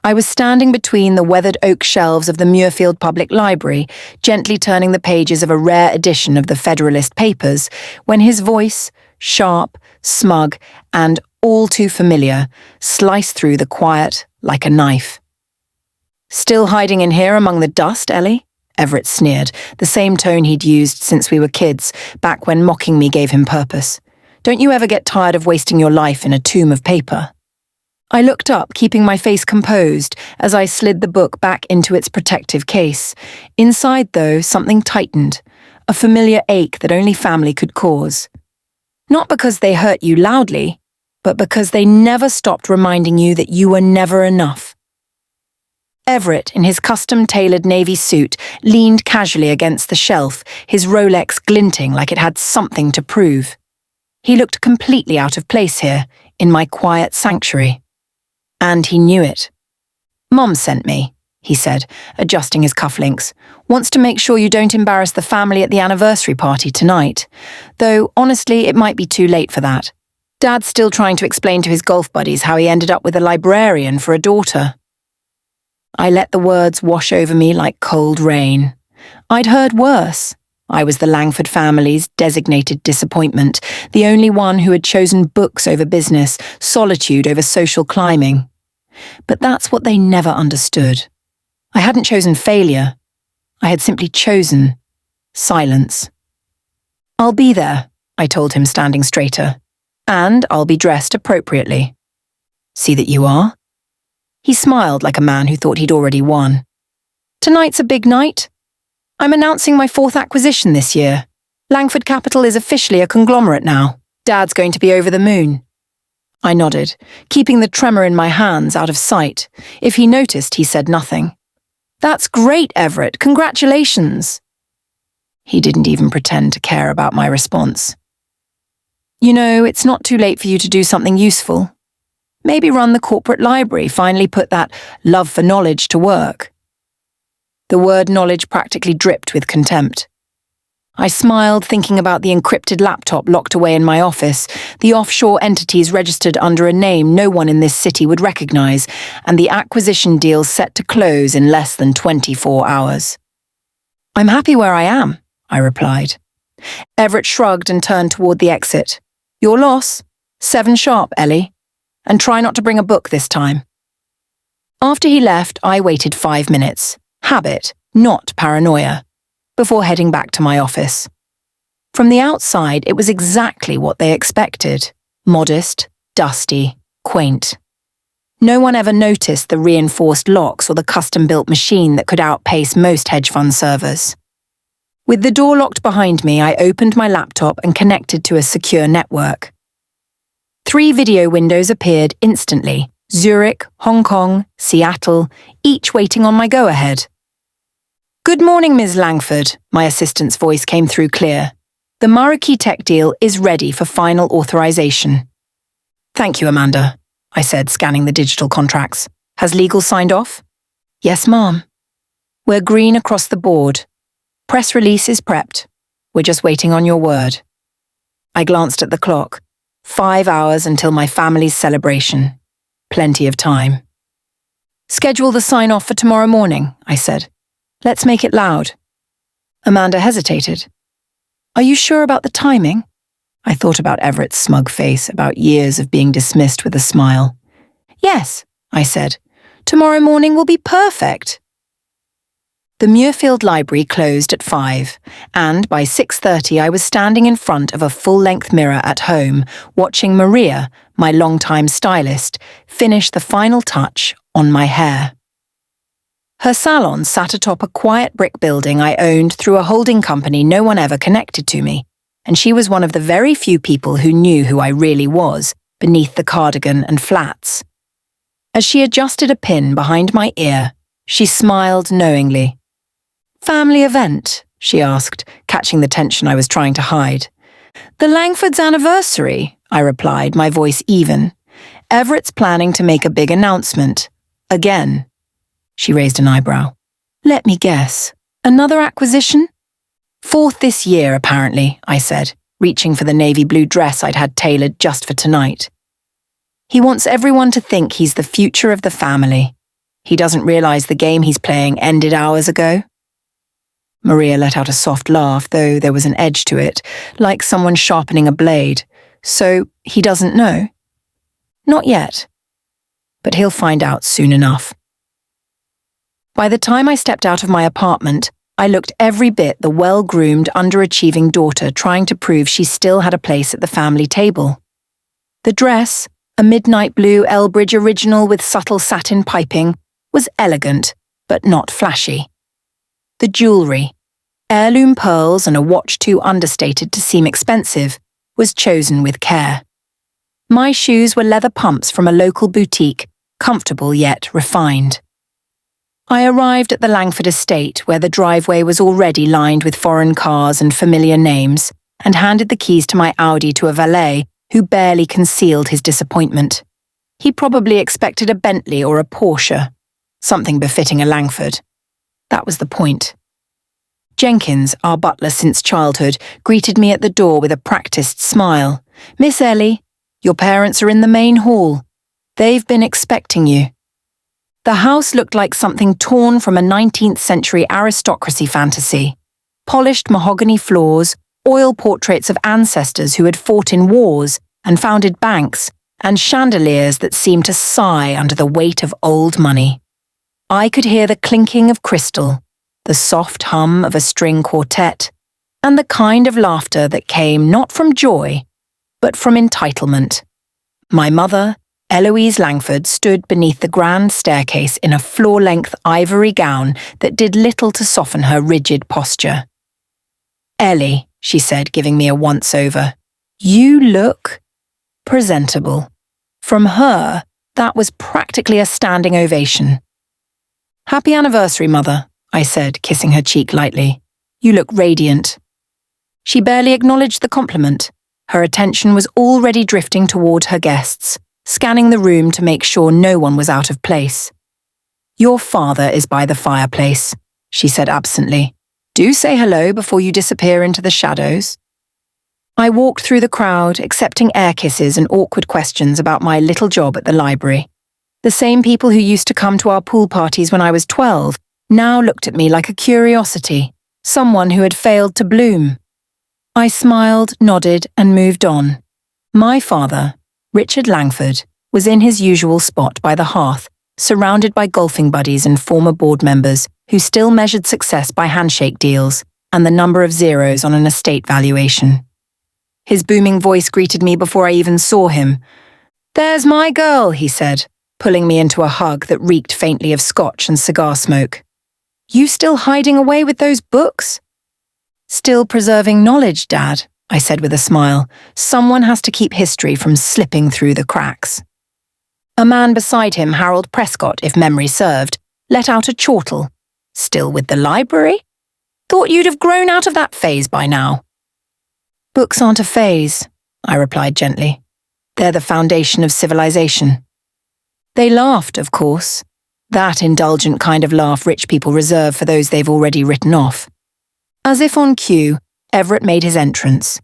I was standing between the weathered oak shelves of the Muirfield Public Library, gently turning the pages of a rare edition of the Federalist Papers, when his voice, sharp, smug, and all too familiar, sliced through the quiet like a knife. "Still hiding in here among the dust, Ellie?" Everett sneered, the same tone he'd used since we were kids, back when mocking me gave him purpose. "Don't you ever get tired of wasting your life in a tomb of paper?" I looked up, keeping my face composed, as I slid the book back into its protective case. Inside, though, something tightened, a familiar ache that only family could cause. Not because they hurt you loudly, but because they never stopped reminding you that you were never enough. Everett, in his custom-tailored navy suit, leaned casually against the shelf, his Rolex glinting like it had something to prove. He looked completely out of place here, in my quiet sanctuary. And he knew it. "Mom sent me," he said, adjusting his cufflinks. "Wants to make sure you don't embarrass the family at the anniversary party tonight. Though, honestly, it might be too late for that. Dad's still trying to explain to his golf buddies how he ended up with a librarian for a daughter." I let the words wash over me like cold rain. I'd heard worse. I was the Langford family's designated disappointment, the only one who had chosen books over business, solitude over social climbing. But that's what they never understood. I hadn't chosen failure. I had simply chosen silence. "I'll be there," I told him, standing straighter. "And I'll be dressed appropriately." "See that you are?" He smiled like a man who thought he'd already won. "Tonight's a big night. I'm announcing my 4th acquisition this year. Langford Capital is officially a conglomerate now. Dad's going to be over the moon." I nodded, keeping the tremor in my hands out of sight. If he noticed, he said nothing. "That's great, Everett. Congratulations." He didn't even pretend to care about my response. "You know, it's not too late for you to do something useful. Maybe run the corporate library, finally put that love for knowledge to work." The word knowledge practically dripped with contempt. I smiled, thinking about the encrypted laptop locked away in my office, the offshore entities registered under a name no one in this city would recognize, and the acquisition deal set to close in less than 24 hours. "I'm happy where I am," I replied. Everett shrugged and turned toward the exit. "Your loss. 7 sharp, Ellie. And try not to bring a book this time." After he left, I waited 5 minutes. Habit, not paranoia, before heading back to my office. From the outside, it was exactly what they expected. Modest, dusty, quaint. No one ever noticed the reinforced locks or the custom-built machine that could outpace most hedge fund servers. With the door locked behind me, I opened my laptop and connected to a secure network. 3 video windows appeared instantly. Zurich, Hong Kong, Seattle, each waiting on my go-ahead. "Good morning, Ms. Langford," my assistant's voice came through clear. "The Marquee Tech deal is ready for final authorization." "Thank you, Amanda," I said, scanning the digital contracts. "Has legal signed off?" "Yes, ma'am." "We're green across the board. Press release is prepped. We're just waiting on your word." I glanced at the clock. 5 hours until my family's celebration. Plenty of time. "Schedule the sign-off for tomorrow morning," I said. "Let's make it loud." Amanda hesitated. "Are you sure about the timing?" I thought about Everett's smug face, about years of being dismissed with a smile. "Yes," I said. "Tomorrow morning will be perfect." The Muirfield Library closed at 5, and by 6:30 I was standing in front of a full-length mirror at home, watching Maria, my longtime stylist, finish the final touch on my hair. Her salon sat atop a quiet brick building I owned through a holding company no one ever connected to me, and she was one of the very few people who knew who I really was, beneath the cardigan and flats. As she adjusted a pin behind my ear, she smiled knowingly. "Family event?" she asked, catching the tension I was trying to hide. "The Langford's anniversary," I replied, my voice even. "Everett's planning to make a big announcement. Again." She raised an eyebrow. "Let me guess. Another acquisition?" "4th this year, apparently," I said, reaching for the navy blue dress I'd had tailored just for tonight. "He wants everyone to think he's the future of the family. He doesn't realise the game he's playing ended hours ago. Maria let out a soft laugh, though there was an edge to it, like someone sharpening a blade. So he doesn't know? Not yet. But he'll find out soon enough. By the time I stepped out of my apartment, I looked every bit the well-groomed, underachieving daughter trying to prove she still had a place at the family table. The dress, a midnight blue Elbridge original with subtle satin piping, was elegant, but not flashy. The jewellery, heirloom pearls and a watch too understated to seem expensive, was chosen with care. My shoes were leather pumps from a local boutique, comfortable yet refined. I arrived at the Langford estate, where the driveway was already lined with foreign cars and familiar names, and handed the keys to my Audi to a valet who barely concealed his disappointment. He probably expected a Bentley or a Porsche, something befitting a Langford. That was the point. Jenkins, our butler since childhood, greeted me at the door with a practiced smile. "Miss Ellie, your parents are in the main hall. They've been expecting you." The house looked like something torn from a 19th century aristocracy fantasy. Polished mahogany floors, oil portraits of ancestors who had fought in wars and founded banks, and chandeliers that seemed to sigh under the weight of old money. I could hear the clinking of crystal, the soft hum of a string quartet, and the kind of laughter that came not from joy, but from entitlement. My mother, Eloise Langford, stood beneath the grand staircase in a floor-length ivory gown that did little to soften her rigid posture. "Ellie," she said, giving me a once-over, "you look presentable." From her, that was practically a standing ovation. "Happy anniversary, Mother," I said, kissing her cheek lightly. "You look radiant." She barely acknowledged the compliment. Her attention was already drifting toward her guests, scanning the room to make sure no one was out of place. "Your father is by the fireplace," she said absently. "Do say hello before you disappear into the shadows." I walked through the crowd, accepting air kisses and awkward questions about my little job at the library. The same people who used to come to our pool parties when I was 12 now looked at me like a curiosity, someone who had failed to bloom. I smiled, nodded, and moved on. My father, Richard Langford, was in his usual spot by the hearth, surrounded by golfing buddies and former board members who still measured success by handshake deals and the number of zeros on an estate valuation. His booming voice greeted me before I even saw him. "There's my girl," he said, pulling me into a hug that reeked faintly of scotch and cigar smoke. "You still hiding away with those books?" "Still preserving knowledge, Dad," I said with a smile. "Someone has to keep history from slipping through the cracks." A man beside him, Harold Prescott, if memory served, let out a chortle. "Still with the library? Thought you'd have grown out of that phase by now." "Books aren't a phase," I replied gently. "They're the foundation of civilization." They laughed, of course. That indulgent kind of laugh rich people reserve for those they've already written off. As if on cue, Everett made his entrance.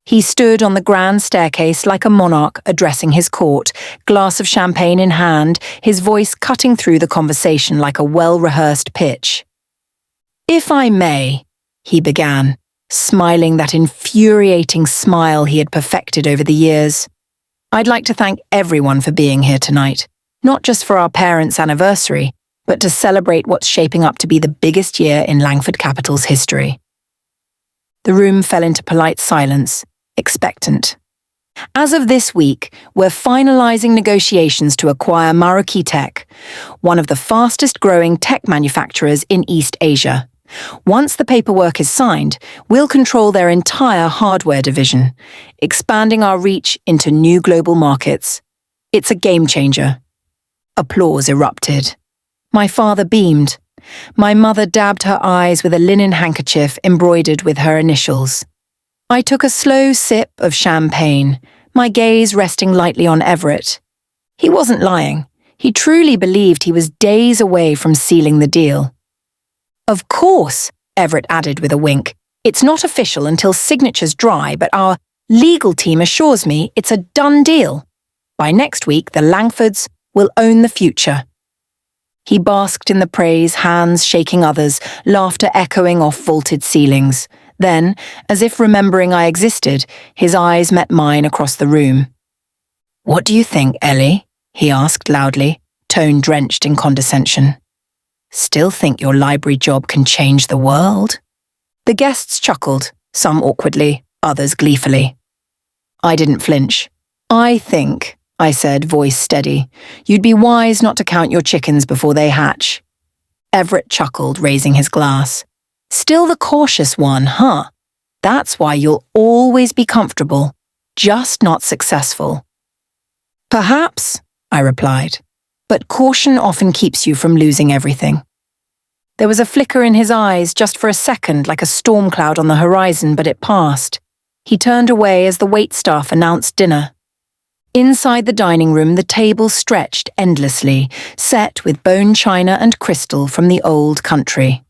He stood on the grand staircase like a monarch addressing his court, glass of champagne in hand, his voice cutting through the conversation like a well-rehearsed pitch. "If I may," he began, smiling that infuriating smile he had perfected over the years. "I'd like to thank everyone for being here tonight, not just for our parents' anniversary, but to celebrate what's shaping up to be the biggest year in Langford Capital's history." The room fell into polite silence, expectant. As of this week, we're finalising negotiations to acquire Marukhi Tech, one of the fastest-growing tech manufacturers in East Asia. Once the paperwork is signed, we'll control their entire hardware division, expanding our reach into new global markets. It's a game-changer. Applause erupted. My father beamed. My mother dabbed her eyes with a linen handkerchief embroidered with her initials. I took a slow sip of champagne, my gaze resting lightly on Everett. He wasn't lying. He truly believed he was days away from sealing the deal. "Of course," Everett added with a wink. "It's not official until signatures dry, but our legal team assures me it's a done deal. By next week, the Langfords will own the future." He basked in the praise, hands shaking others, laughter echoing off vaulted ceilings. Then, as if remembering I existed, his eyes met mine across the room. "What do you think, Ellie?" he asked loudly, tone drenched in condescension. "Still think your library job can change the world?" The guests chuckled, some awkwardly, others gleefully. I didn't flinch. "I think," I said, voice steady, "you'd be wise not to count your chickens before they hatch." Everett chuckled, raising his glass. "Still the cautious one, huh? That's why you'll always be comfortable, just not successful." "Perhaps," I replied, "but caution often keeps you from losing everything." There was a flicker in his eyes, just for a second, like a storm cloud on the horizon, but it passed. He turned away as the waitstaff announced dinner. Inside the dining room, the table stretched endlessly, set with bone china and crystal from the old country.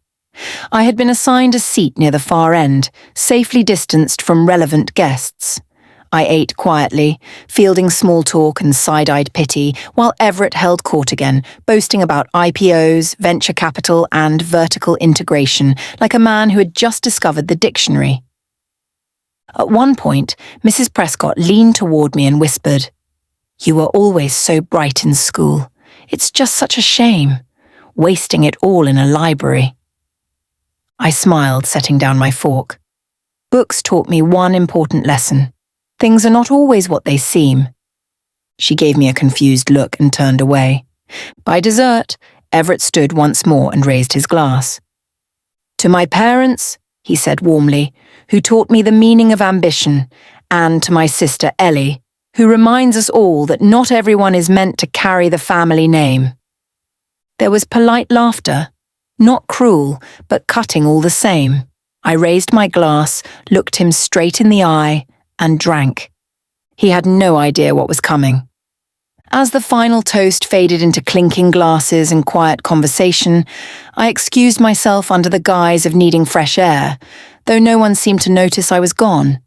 I had been assigned a seat near the far end, safely distanced from relevant guests. I ate quietly, fielding small talk and side-eyed pity, while Everett held court again, boasting about IPOs, venture capital, and vertical integration, like a man who had just discovered the dictionary. At one point, Mrs. Prescott leaned toward me and whispered, "You were always so bright in school. It's just such a shame, wasting it all in a library." I smiled, setting down my fork. Books taught me one important lesson. Things are not always what they seem. She gave me a confused look and turned away. By dessert, Everett stood once more and raised his glass. "To my parents," he said warmly, "who taught me the meaning of ambition, and to my sister Ellie, who reminds us all that not everyone is meant to carry the family name." There was polite laughter, not cruel, but cutting all the same. I raised my glass, looked him straight in the eye, and drank. He had no idea what was coming. As the final toast faded into clinking glasses and quiet conversation, I excused myself under the guise of needing fresh air, though no one seemed to notice I was gone.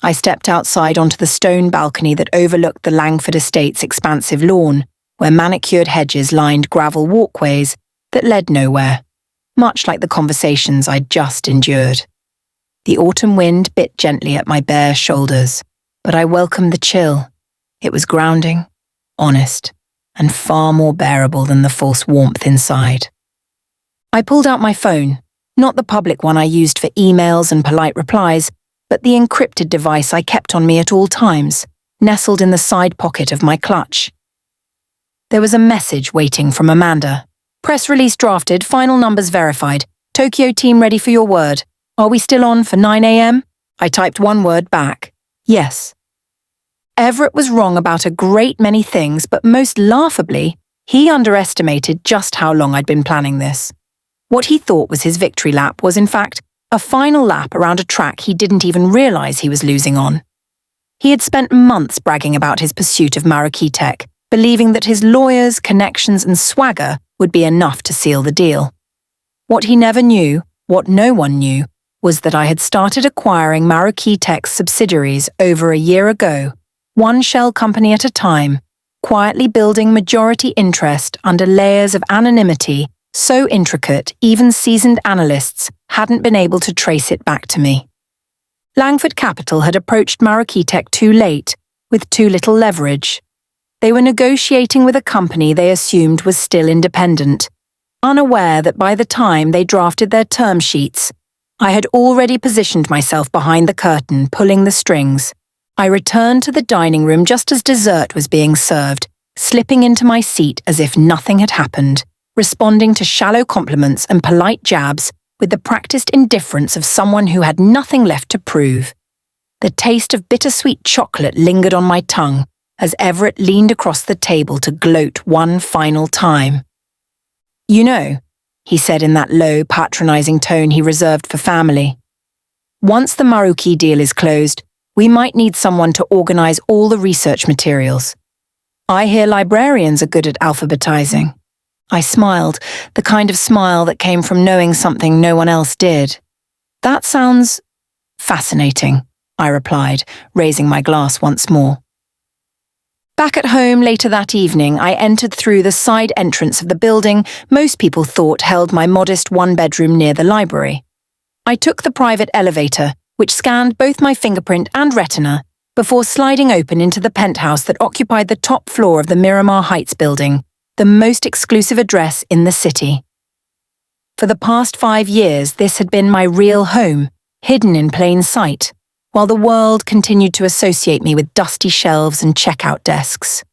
I stepped outside onto the stone balcony that overlooked the Langford Estate's expansive lawn, where manicured hedges lined gravel walkways that led nowhere, much like the conversations I'd just endured. The autumn wind bit gently at my bare shoulders, but I welcomed the chill. It was grounding, honest, and far more bearable than the false warmth inside. I pulled out my phone, not the public one I used for emails and polite replies, but the encrypted device I kept on me at all times, nestled in the side pocket of my clutch. There was a message waiting from Amanda. "Press release drafted, final numbers verified. Tokyo team ready for your word. Are we still on for 9 a.m? I typed one word back. Yes. Everett was wrong about a great many things, but most laughably, he underestimated just how long I'd been planning this. What he thought was his victory lap was, in fact, a final lap around a track he didn't even realize he was losing on. He had spent months bragging about his pursuit of marquee tech, believing that his lawyers, connections, and swagger would be enough to seal the deal. What he never knew, what no one knew, was that I had started acquiring Marquee Tech's subsidiaries over a year ago, one shell company at a time, quietly building majority interest under layers of anonymity so intricate even seasoned analysts hadn't been able to trace it back to me. Langford Capital had approached Marquee Tech too late, with too little leverage. They were negotiating with a company they assumed was still independent, unaware that by the time they drafted their term sheets, I had already positioned myself behind the curtain, pulling the strings. I returned to the dining room just as dessert was being served, slipping into my seat as if nothing had happened, responding to shallow compliments and polite jabs with the practiced indifference of someone who had nothing left to prove. The taste of bittersweet chocolate lingered on my tongue as Everett leaned across the table to gloat one final time. "You know," he said in that low, patronizing tone he reserved for family, "once the Maruki deal is closed, we might need someone to organize all the research materials. I hear librarians are good at alphabetizing." I smiled, the kind of smile that came from knowing something no one else did. "That sounds fascinating," I replied, raising my glass once more. Back at home later that evening, I entered through the side entrance of the building most people thought held my modest one-bedroom near the library. I took the private elevator, which scanned both my fingerprint and retina, before sliding open into the penthouse that occupied the top floor of the Miramar Heights building, the most exclusive address in the city. For the past 5 years, this had been my real home, hidden in plain sight, while the world continued to associate me with dusty shelves and checkout desks.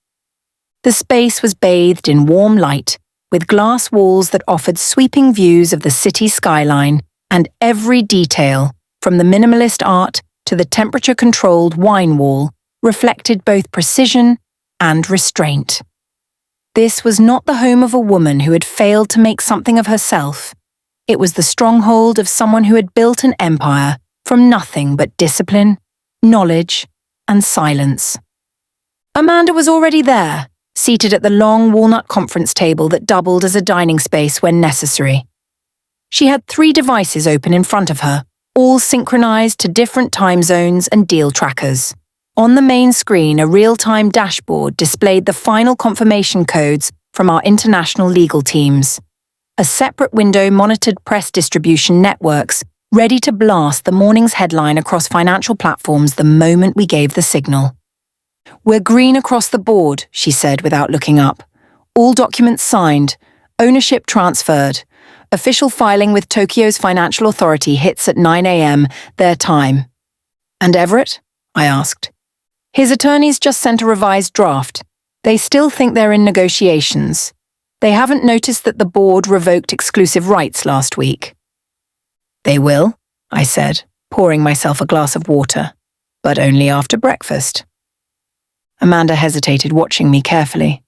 The space was bathed in warm light, with glass walls that offered sweeping views of the city skyline, and every detail, from the minimalist art to the temperature-controlled wine wall, reflected both precision and restraint. This was not the home of a woman who had failed to make something of herself. It was the stronghold of someone who had built an empire from nothing but discipline, knowledge, and silence. Amanda was already there, seated at the long walnut conference table that doubled as a dining space when necessary. She had 3 devices open in front of her, all synchronized to different time zones and deal trackers. On the main screen, a real-time dashboard displayed the final confirmation codes from our international legal teams. A separate window monitored press distribution networks, ready to blast the morning's headline across financial platforms the moment we gave the signal. "We're green across the board," she said without looking up. "All documents signed. Ownership transferred. Official filing with Tokyo's financial authority hits at 9 a.m. their time." "And Everett?" I asked. "His attorneys just sent a revised draft. They still think they're in negotiations. They haven't noticed that the board revoked exclusive rights last week." "They will," I said, pouring myself a glass of water, "but only after breakfast." Amanda hesitated, watching me carefully.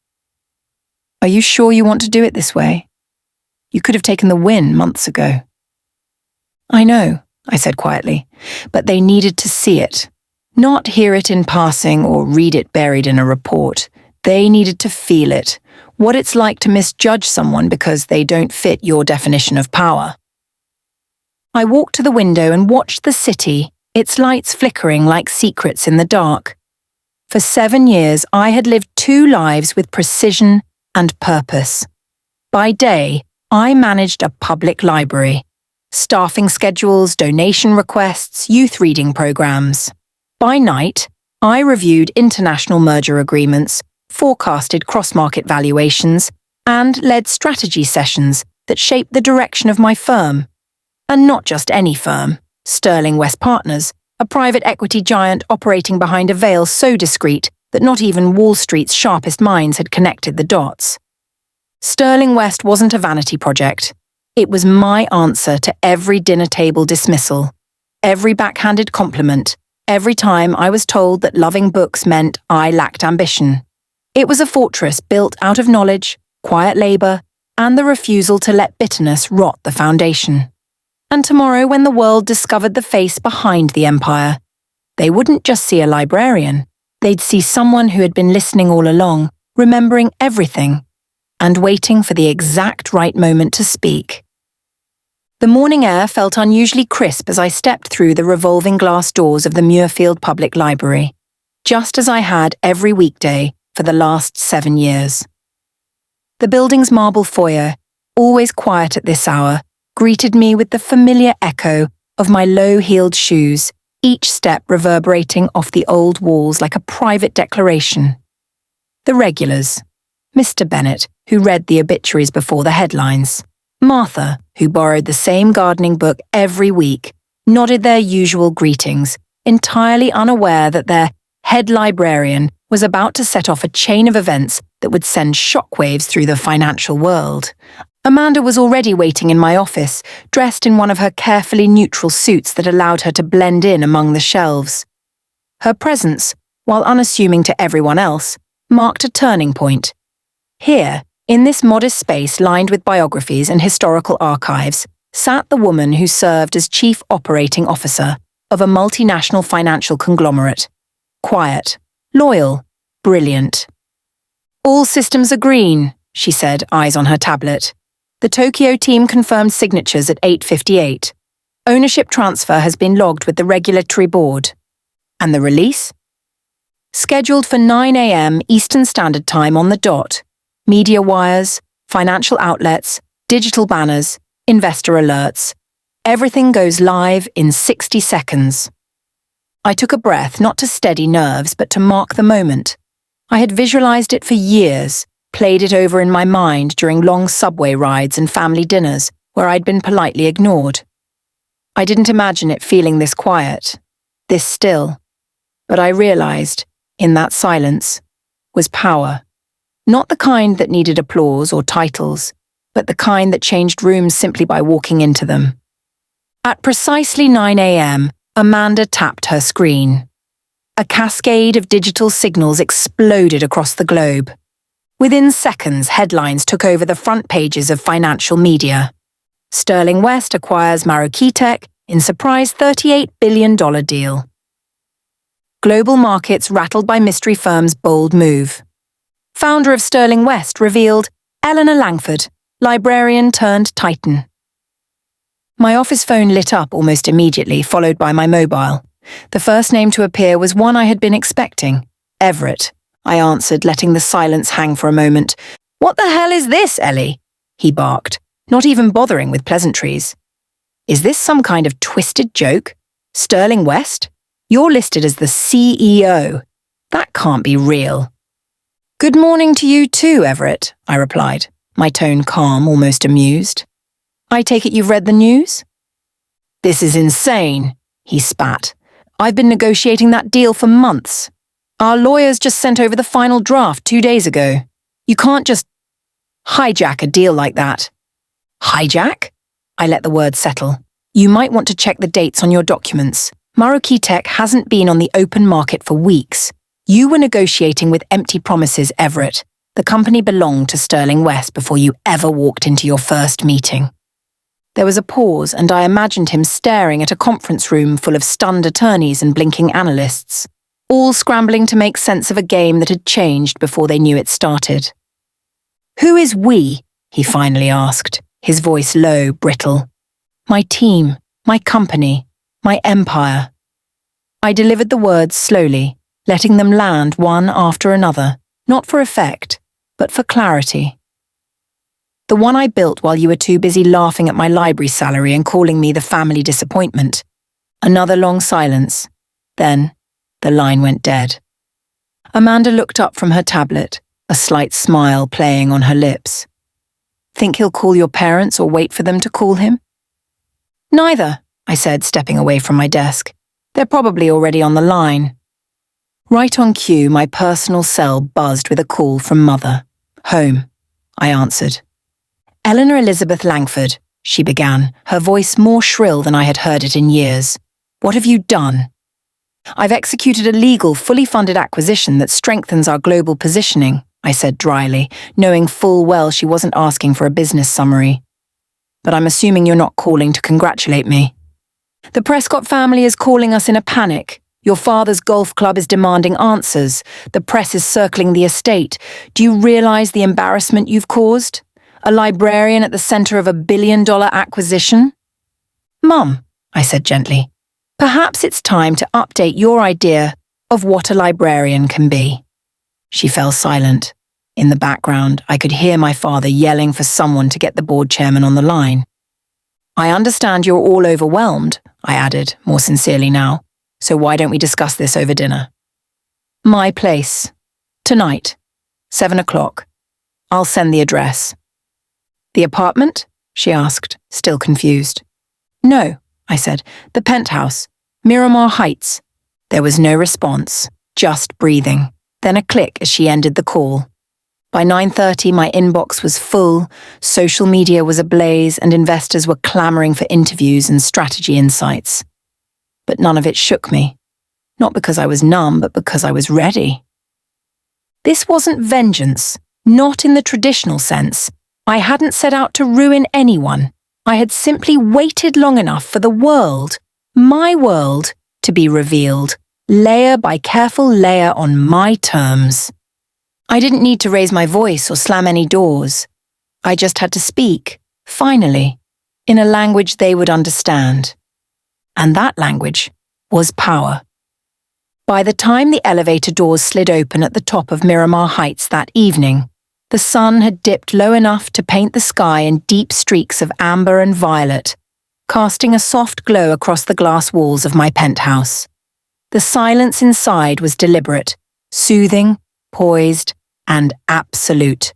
"Are you sure you want to do it this way? You could have taken the win months ago." "I know," I said quietly, "but they needed to see it. Not hear it in passing or read it buried in a report. They needed to feel it, what it's like to misjudge someone because they don't fit your definition of power." I walked to the window and watched the city, its lights flickering like secrets in the dark. For 7 years, I had lived 2 lives with precision and purpose. By day, I managed a public library, staffing schedules, donation requests, youth reading programs. By night, I reviewed international merger agreements, forecasted cross-market valuations, and led strategy sessions that shaped the direction of my firm. And not just any firm, Sterling West Partners, a private equity giant operating behind a veil so discreet that not even Wall Street's sharpest minds had connected the dots. Sterling West wasn't a vanity project. It was my answer to every dinner table dismissal, every backhanded compliment, every time I was told that loving books meant I lacked ambition. It was a fortress built out of knowledge, quiet labor, and the refusal to let bitterness rot the foundation. And tomorrow, when the world discovered the face behind the empire, they wouldn't just see a librarian. They'd see someone who had been listening all along, remembering everything, and waiting for the exact right moment to speak. The morning air felt unusually crisp as I stepped through the revolving glass doors of the Muirfield Public Library, just as I had every weekday for the last 7 years. The building's marble foyer, always quiet at this hour, greeted me with the familiar echo of my low-heeled shoes, each step reverberating off the old walls like a private declaration. The regulars, Mr. Bennett, who read the obituaries before the headlines, Martha, who borrowed the same gardening book every week, nodded their usual greetings, entirely unaware that their head librarian was about to set off a chain of events that would send shockwaves through the financial world. Amanda was already waiting in my office, dressed in one of her carefully neutral suits that allowed her to blend in among the shelves. Her presence, while unassuming to everyone else, marked a turning point. Here, in this modest space lined with biographies and historical archives, sat the woman who served as chief operating officer of a multinational financial conglomerate. Quiet, loyal, brilliant. "All systems are green," she said, eyes on her tablet. "The Tokyo team confirmed signatures at 8:58. Ownership transfer has been logged with the regulatory board." "And the release?" Scheduled for 9 a.m. Eastern Standard Time on the dot. Media wires, financial outlets, digital banners, investor alerts. Everything goes live in 60 seconds. I took a breath, not to steady nerves, but to mark the moment. I had visualized it for years, played it over in my mind during long subway rides and family dinners where I'd been politely ignored. I didn't imagine it feeling this quiet, this still. But I realized, in that silence, was power. Not the kind that needed applause or titles, but the kind that changed rooms simply by walking into them. At precisely 9 a.m., Amanda tapped her screen. A cascade of digital signals exploded across the globe. Within seconds, headlines took over the front pages of financial media. Sterling West acquires Marukitech in surprise $38 billion deal. Global markets rattled by mystery firm's bold move. Founder of Sterling West revealed Eleanor Langford, librarian turned titan. My office phone lit up almost immediately, followed by my mobile. The first name to appear was one I had been expecting. Everett, I answered, letting the silence hang for a moment. "What the hell is this, Ellie?" he barked, not even bothering with pleasantries. "Is this some kind of twisted joke? Sterling West? You're listed as the CEO. That can't be real." "Good morning to you too, Everett," I replied, my tone calm, almost amused. "I take it you've read the news?" "This is insane," he spat. "I've been negotiating that deal for months. Our lawyers just sent over the final draft 2 days ago. You can't just hijack a deal like that." "Hijack?" I let the word settle. "You might want to check the dates on your documents. Marukitech hasn't been on the open market for weeks. You were negotiating with empty promises, Everett. The company belonged to Sterling West before you ever walked into your first meeting." There was a pause, and I imagined him staring at a conference room full of stunned attorneys and blinking analysts, all scrambling to make sense of a game that had changed before they knew it started. "Who is we?" he finally asked, his voice low, brittle. "My team, my company, my empire." I delivered the words slowly, letting them land one after another, not for effect, but for clarity. "The one I built while you were too busy laughing at my library salary and calling me the family disappointment." Another long silence. Then, the line went dead. Amanda looked up from her tablet, a slight smile playing on her lips. "Think he'll call your parents or wait for them to call him?" "Neither," I said, stepping away from my desk. "They're probably already on the line." Right on cue, my personal cell buzzed with a call from Mother. "Home," I answered. "Eleanor Elizabeth Langford," she began, her voice more shrill than I had heard it in years. "What have you done?" "I've executed a legal, fully funded acquisition that strengthens our global positioning," I said dryly, knowing full well she wasn't asking for a business summary. "But I'm assuming you're not calling to congratulate me." "The Prescott family is calling us in a panic. Your father's golf club is demanding answers. The press is circling the estate. Do you realize the embarrassment you've caused? A librarian at the center of $1 billion acquisition?" "Mum," I said gently, "perhaps it's time to update your idea of what a librarian can be." She fell silent. In the background, I could hear my father yelling for someone to get the board chairman on the line. "I understand you're all overwhelmed," I added, more sincerely now. "So why don't we discuss this over dinner?" "My place. Tonight. 7 o'clock. I'll send the address." "The apartment?" she asked, still confused. "No," I said. "The penthouse. Miramar Heights." There was no response, just breathing, then a click as she ended the call. By 9:30, my inbox was full, social media was ablaze, and investors were clamoring for interviews and strategy insights. But none of it shook me. Not because I was numb, but because I was ready. This wasn't vengeance, not in the traditional sense. I hadn't set out to ruin anyone. I had simply waited long enough for the world, my world, to be revealed, layer by careful layer on my terms. I didn't need to raise my voice or slam any doors. I just had to speak, finally, in a language they would understand. And that language was power. By the time the elevator doors slid open at the top of Miramar Heights that evening, the sun had dipped low enough to paint the sky in deep streaks of amber and violet, casting a soft glow across the glass walls of my penthouse. The silence inside was deliberate, soothing, poised, and absolute.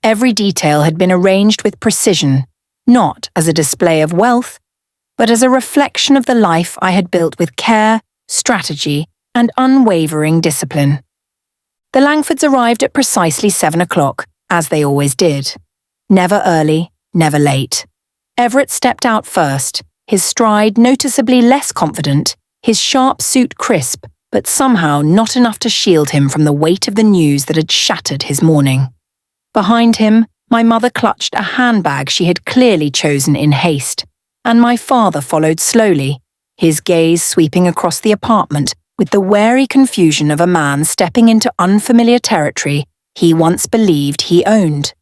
Every detail had been arranged with precision, not as a display of wealth, but as a reflection of the life I had built with care, strategy, and unwavering discipline. The Langfords arrived at precisely 7 o'clock, as they always did. Never early, never late. Everett stepped out first, his stride noticeably less confident, his sharp suit crisp, but somehow not enough to shield him from the weight of the news that had shattered his morning. Behind him, my mother clutched a handbag she had clearly chosen in haste, and my father followed slowly, his gaze sweeping across the apartment with the wary confusion of a man stepping into unfamiliar territory he once believed he owned.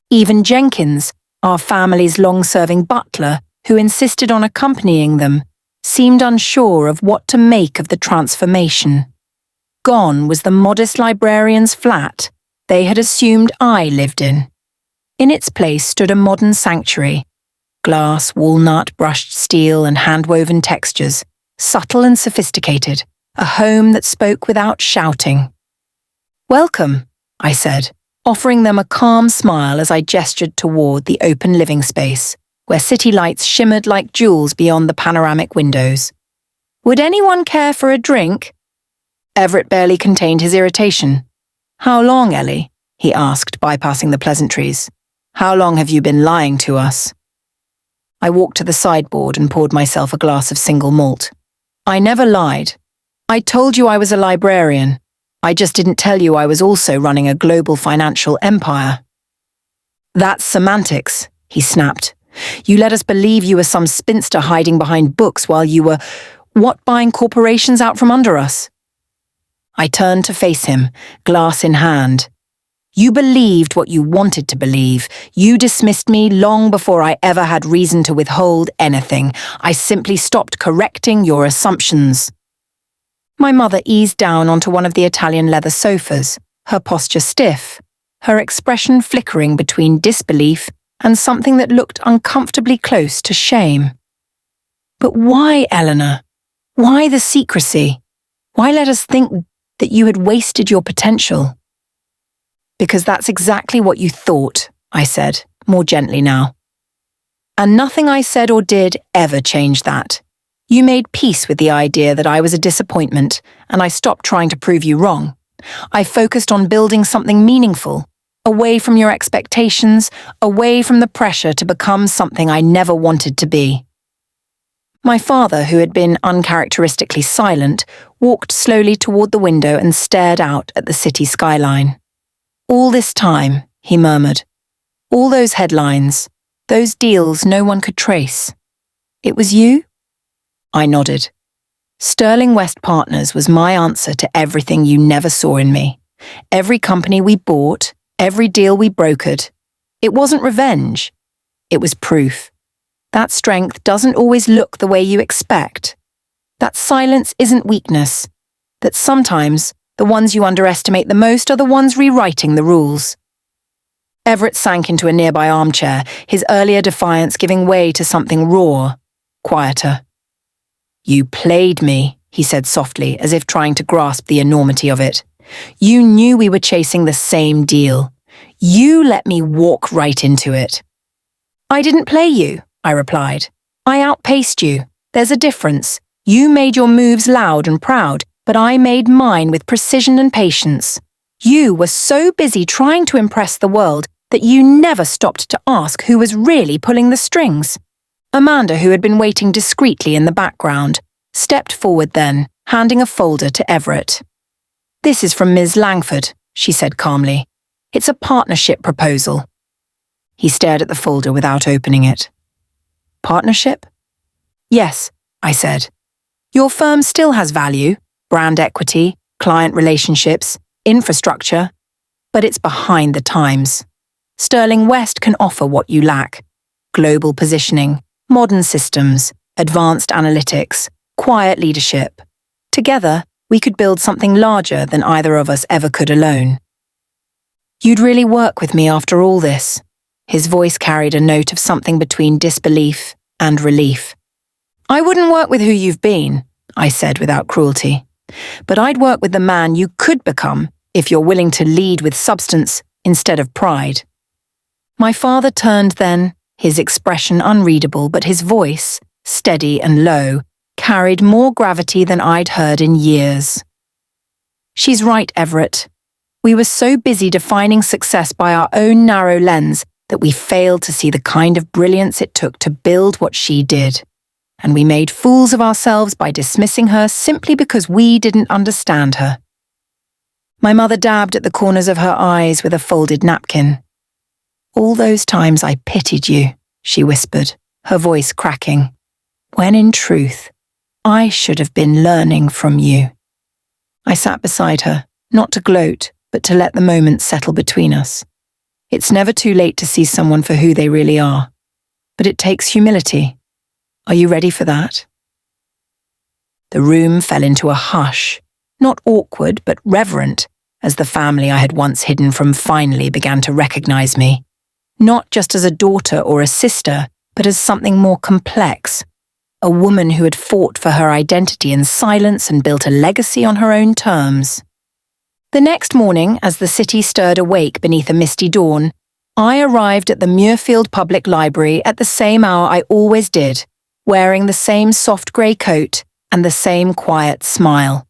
Even Jenkins, our family's long-serving butler, who insisted on accompanying them, seemed unsure of what to make of the transformation. Gone was the modest librarian's flat they had assumed I lived in. In its place stood a modern sanctuary. Glass, walnut, brushed steel, and hand-woven textures, subtle and sophisticated, a home that spoke without shouting. "Welcome," I said, offering them a calm smile as I gestured toward the open living space, where city lights shimmered like jewels beyond the panoramic windows. "Would anyone care for a drink?" Everett barely contained his irritation. "How long, Ellie?" he asked, bypassing the pleasantries. "How long have you been lying to us?" I walked to the sideboard and poured myself a glass of single malt. "I never lied. I told you I was a librarian. I just didn't tell you I was also running a global financial empire." "That's semantics," he snapped. "You let us believe you were some spinster hiding behind books while you were, buying corporations out from under us?" I turned to face him, glass in hand. "You believed what you wanted to believe. You dismissed me long before I ever had reason to withhold anything. I simply stopped correcting your assumptions." My mother eased down onto one of the Italian leather sofas, her posture stiff, her expression flickering between disbelief and something that looked uncomfortably close to shame. "But why, Eleanor? Why the secrecy? Why let us think that you had wasted your potential?" "Because that's exactly what you thought," I said, more gently now. "And nothing I said or did ever changed that. You made peace with the idea that I was a disappointment, and I stopped trying to prove you wrong. I focused on building something meaningful, away from your expectations, away from the pressure to become something I never wanted to be." My father, who had been uncharacteristically silent, walked slowly toward the window and stared out at the city skyline. "All this time," he murmured. "All those headlines, those deals no one could trace. It was you?" I nodded. Sterling West Partners was my answer to everything you never saw in me. Every company we bought, every deal we brokered. It wasn't revenge. It was proof. That strength doesn't always look the way you expect. That silence isn't weakness. That sometimes the ones you underestimate the most are the ones rewriting the rules. Everett sank into a nearby armchair, his earlier defiance giving way to something raw, quieter. "You played me," he said softly, as if trying to grasp the enormity of it. "You knew we were chasing the same deal. You let me walk right into it." "I didn't play you," I replied. "I outpaced you. There's a difference. You made your moves loud and proud, but I made mine with precision and patience. You were so busy trying to impress the world that you never stopped to ask who was really pulling the strings." Amanda, who had been waiting discreetly in the background, stepped forward then, handing a folder to Everett. "This is from Ms. Langford," she said calmly. "It's a partnership proposal." He stared at the folder without opening it. "Partnership?" "Yes," I said. "Your firm still has value, brand equity, client relationships, infrastructure, but it's behind the times. Sterling West can offer what you lack: global positioning, modern systems, advanced analytics, quiet leadership. Together, We could build something larger than either of us ever could alone. You'd really work with me after all this. His voice carried a note of something between disbelief and relief. I wouldn't work with who you've been, I said without cruelty. But I'd work with the man you could become if you're willing to lead with substance instead of pride. My father turned then, his expression unreadable, but his voice, steady and low, carried more gravity than I'd heard in years. She's right, Everett. We were so busy defining success by our own narrow lens that we failed to see the kind of brilliance it took to build what she did. And we made fools of ourselves by dismissing her simply because we didn't understand her. My mother dabbed at the corners of her eyes with a folded napkin. All those times I pitied you, she whispered, her voice cracking, when in truth, I should have been learning from you. I sat beside her, not to gloat, but to let the moment settle between us. It's never too late to see someone for who they really are, but it takes humility. Are you ready for that? The room fell into a hush, not awkward but reverent, as the family I had once hidden from finally began to recognize me, not just as a daughter or a sister, but as something more complex, a woman who had fought for her identity in silence and built a legacy on her own terms. The next morning, as the city stirred awake beneath a misty dawn, I arrived at the Muirfield Public Library at the same hour I always did, wearing the same soft grey coat and the same quiet smile.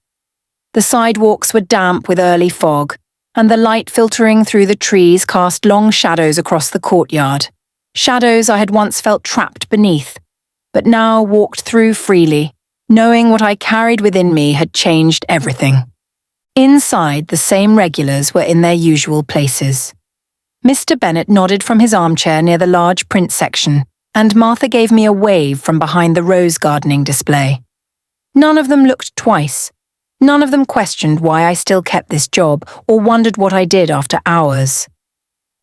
The sidewalks were damp with early fog, and the light filtering through the trees cast long shadows across the courtyard, shadows I had once felt trapped beneath, but now walked through freely, knowing what I carried within me had changed everything. Inside, the same regulars were in their usual places. Mr. Bennet nodded from his armchair near the large print section, and Martha gave me a wave from behind the rose gardening display. None of them looked twice. None of them questioned why I still kept this job or wondered what I did after hours.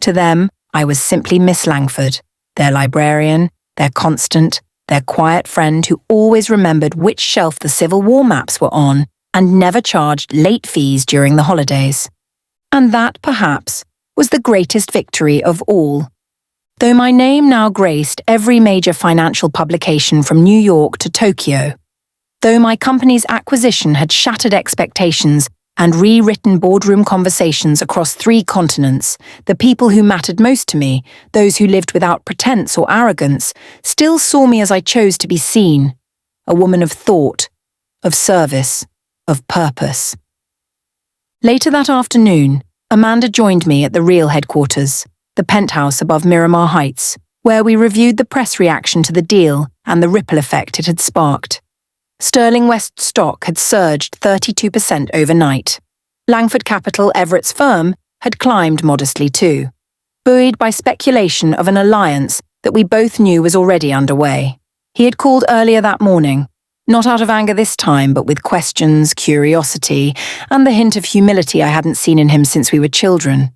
To them, I was simply Miss Langford, their librarian, their constant, their quiet friend who always remembered which shelf the Civil War maps were on and never charged late fees during the holidays. And that, perhaps, was the greatest victory of all. Though my name now graced every major financial publication from New York to Tokyo, though my company's acquisition had shattered expectations and rewritten boardroom conversations across 3 continents, the people who mattered most to me, those who lived without pretense or arrogance, still saw me as I chose to be seen, a woman of thought, of service, of purpose. Later that afternoon, Amanda joined me at the real headquarters, the penthouse above Miramar Heights, where we reviewed the press reaction to the deal and the ripple effect it had sparked. Sterling West stock had surged 32% overnight. Langford Capital, Everett's firm, had climbed modestly too, buoyed by speculation of an alliance that we both knew was already underway. He had called earlier that morning, not out of anger this time, but with questions, curiosity, and the hint of humility I hadn't seen in him since we were children.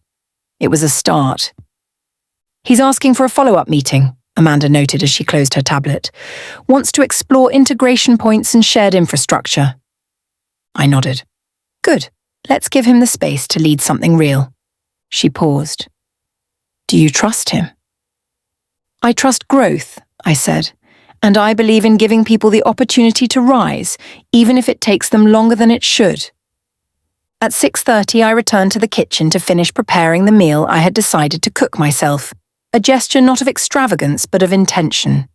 It was a start. He's asking for a follow-up meeting, Amanda noted as she closed her tablet. Wants to explore integration points and shared infrastructure. I nodded. Good. Let's give him the space to lead something real. She paused. Do you trust him? I trust growth, I said, and I believe in giving people the opportunity to rise, even if it takes them longer than it should. At 6:30, I returned to the kitchen to finish preparing the meal I had decided to cook myself. A gesture not of extravagance, but of intention.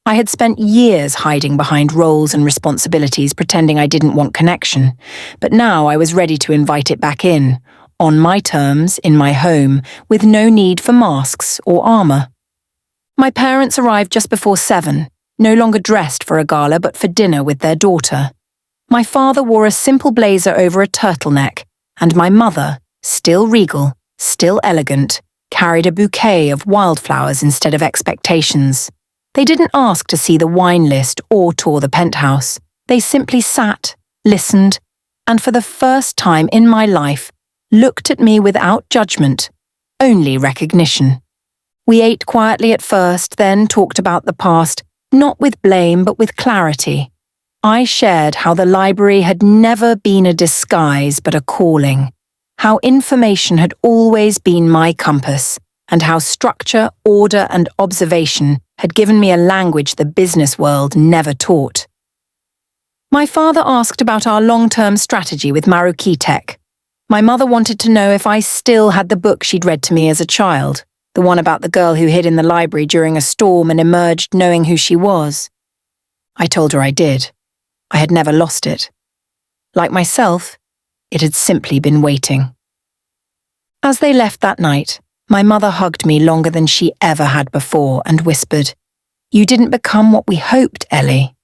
I had spent years hiding behind roles and responsibilities, pretending I didn't want connection, but now I was ready to invite it back in, on my terms, in my home, with no need for masks or armor. My parents arrived just before 7, no longer dressed for a gala but for dinner with their daughter. My father wore a simple blazer over a turtleneck, and my mother, still regal, still elegant, carried a bouquet of wildflowers instead of expectations. They didn't ask to see the wine list or tour the penthouse. They simply sat, listened, and for the first time in my life, looked at me without judgment, only recognition. We ate quietly at first, then talked about the past, not with blame but with clarity. I shared how the library had never been a disguise but a calling, how information had always been my compass, and how structure, order, and observation had given me a language the business world never taught. My father asked about our long-term strategy with Marukitek. My mother wanted to know if I still had the book she'd read to me as a child, the one about the girl who hid in the library during a storm and emerged knowing who she was. I told her I did. I had never lost it. Like myself, it had simply been waiting. As they left that night, my mother hugged me longer than she ever had before and whispered, "You didn't become what we hoped, Ellie.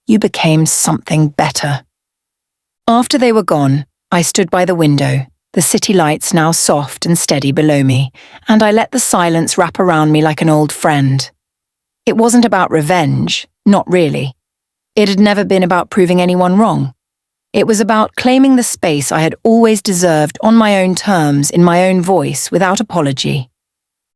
You became something better." After they were gone, I stood by the window, the city lights now soft and steady below me, and I let the silence wrap around me like an old friend. It wasn't about revenge, not really. It had never been about proving anyone wrong. It was about claiming the space I had always deserved on my own terms, in my own voice, without apology.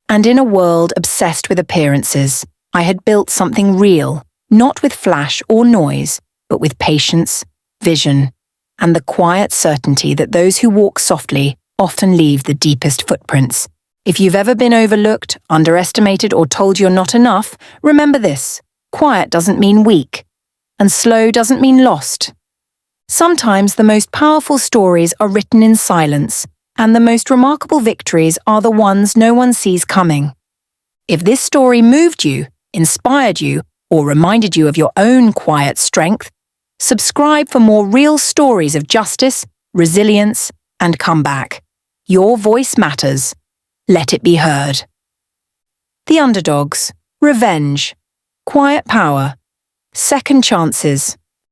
And in a world obsessed with appearances, I had built something real, not with flash or noise, but with patience, vision, and the quiet certainty that those who walk softly often leave the deepest footprints. If you've ever been overlooked, underestimated, or told you're not enough, remember this: quiet doesn't mean weak, and slow doesn't mean lost. Sometimes the most powerful stories are written in silence, and the most remarkable victories are the ones no one sees coming. If this story moved you, inspired you, or reminded you of your own quiet strength, subscribe for more real stories of justice, resilience, and comeback. Your voice matters. Let it be heard. The Underdogs, Revenge, Quiet Power, Second Chances.